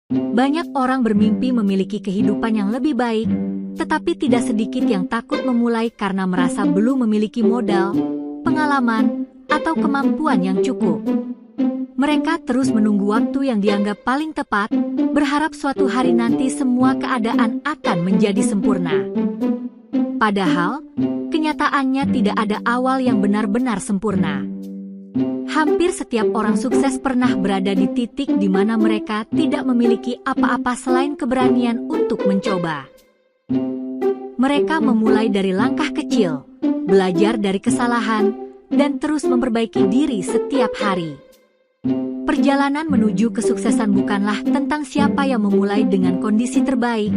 Banyak orang bermimpi memiliki kehidupan yang lebih baik, tetapi tidak sedikit yang takut memulai karena merasa belum memiliki modal, pengalaman, atau kemampuan yang cukup. Mereka terus menunggu waktu yang dianggap paling tepat, berharap suatu hari nanti semua keadaan akan menjadi sempurna. Padahal, kenyataannya tidak ada awal yang benar-benar sempurna. Hampir setiap orang sukses pernah berada di titik di mana mereka tidak memiliki apa-apa selain keberanian untuk mencoba. Mereka memulai dari langkah kecil, belajar dari kesalahan, dan terus memperbaiki diri setiap hari. Perjalanan menuju kesuksesan bukanlah tentang siapa yang memulai dengan kondisi terbaik,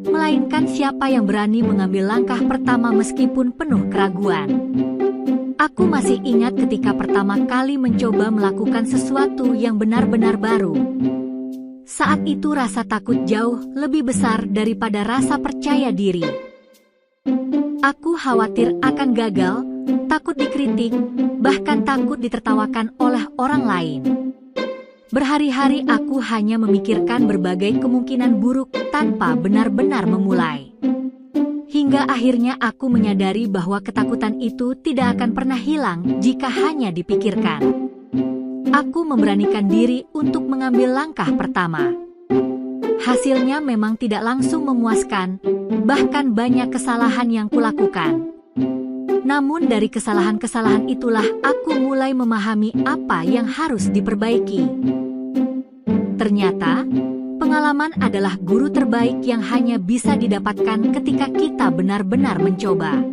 melainkan siapa yang berani mengambil langkah pertama meskipun penuh keraguan. Aku masih ingat ketika pertama kali mencoba melakukan sesuatu yang benar-benar baru. Saat itu rasa takut jauh lebih besar daripada rasa percaya diri. Aku khawatir akan gagal, takut dikritik, bahkan takut ditertawakan oleh orang lain. Berhari-hari aku hanya memikirkan berbagai kemungkinan buruk tanpa benar-benar memulai. Hingga akhirnya aku menyadari bahwa ketakutan itu tidak akan pernah hilang jika hanya dipikirkan. Aku memberanikan diri untuk mengambil langkah pertama. Hasilnya memang tidak langsung memuaskan, bahkan banyak kesalahan yang kulakukan. Namun dari kesalahan-kesalahan itulah aku mulai memahami apa yang harus diperbaiki. Ternyata, pengalaman adalah guru terbaik yang hanya bisa didapatkan ketika kita benar-benar mencoba.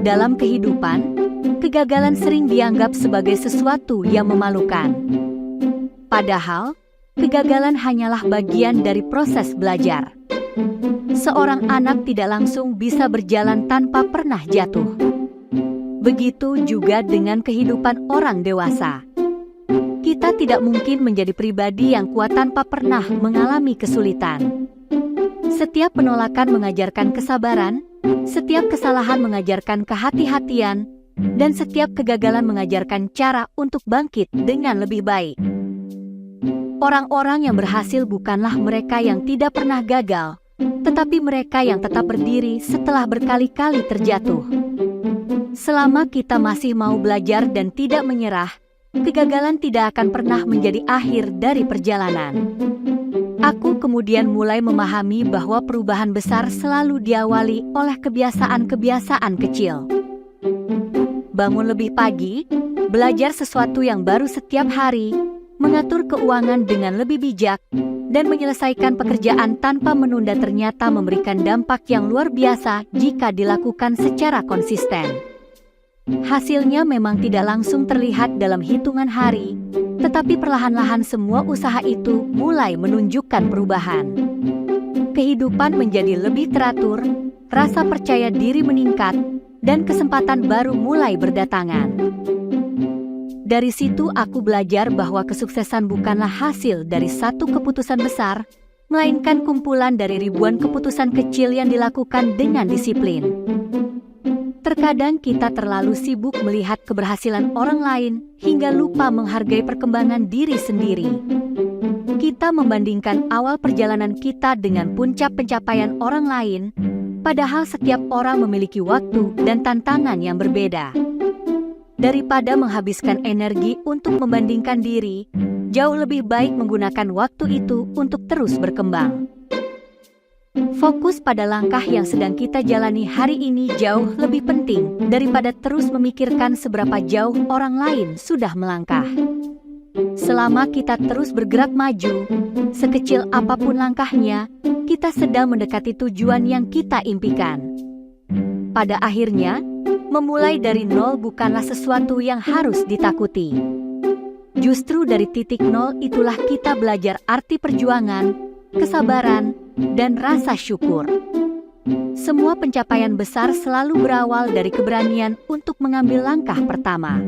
Dalam kehidupan, kegagalan sering dianggap sebagai sesuatu yang memalukan. Padahal, kegagalan hanyalah bagian dari proses belajar. Seorang anak tidak langsung bisa berjalan tanpa pernah jatuh. Begitu juga dengan kehidupan orang dewasa. Kita tidak mungkin menjadi pribadi yang kuat tanpa pernah mengalami kesulitan. Setiap penolakan mengajarkan kesabaran, setiap kesalahan mengajarkan kehati-hatian, dan setiap kegagalan mengajarkan cara untuk bangkit dengan lebih baik. Orang-orang yang berhasil bukanlah mereka yang tidak pernah gagal, tetapi mereka yang tetap berdiri setelah berkali-kali terjatuh. Selama kita masih mau belajar dan tidak menyerah, kegagalan tidak akan pernah menjadi akhir dari perjalanan. Aku kemudian mulai memahami bahwa perubahan besar selalu diawali oleh kebiasaan-kebiasaan kecil. Bangun lebih pagi, belajar sesuatu yang baru setiap hari, mengatur keuangan dengan lebih bijak, dan menyelesaikan pekerjaan tanpa menunda ternyata memberikan dampak yang luar biasa jika dilakukan secara konsisten. Hasilnya memang tidak langsung terlihat dalam hitungan hari, tetapi perlahan-lahan semua usaha itu mulai menunjukkan perubahan. Kehidupan menjadi lebih teratur, rasa percaya diri meningkat, dan kesempatan baru mulai berdatangan. Dari situ aku belajar bahwa kesuksesan bukanlah hasil dari satu keputusan besar, melainkan kumpulan dari ribuan keputusan kecil yang dilakukan dengan disiplin. Terkadang kita terlalu sibuk melihat keberhasilan orang lain hingga lupa menghargai perkembangan diri sendiri. Kita membandingkan awal perjalanan kita dengan puncak pencapaian orang lain, padahal setiap orang memiliki waktu dan tantangan yang berbeda. Daripada menghabiskan energi untuk membandingkan diri, jauh lebih baik menggunakan waktu itu untuk terus berkembang. Fokus pada langkah yang sedang kita jalani hari ini jauh lebih penting daripada terus memikirkan seberapa jauh orang lain sudah melangkah. Selama kita terus bergerak maju, sekecil apapun langkahnya, kita sedang mendekati tujuan yang kita impikan. Pada akhirnya, memulai dari nol bukanlah sesuatu yang harus ditakuti. Justru dari titik nol itulah kita belajar arti perjuangan, kesabaran, dan rasa syukur. Semua pencapaian besar selalu berawal dari keberanian untuk mengambil langkah pertama.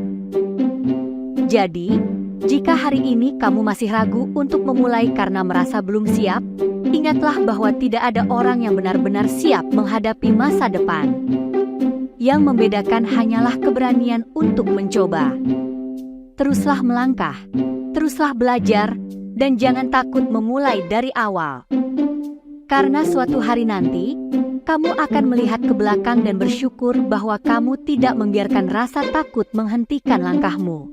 Jadi, jika hari ini kamu masih ragu untuk memulai karena merasa belum siap, ingatlah bahwa tidak ada orang yang benar-benar siap menghadapi masa depan. Yang membedakan hanyalah keberanian untuk mencoba. Teruslah melangkah, teruslah belajar, Dan jangan takut memulai dari awal. Karena suatu hari nanti, kamu akan melihat ke belakang dan bersyukur bahwa kamu tidak membiarkan rasa takut menghentikan langkahmu.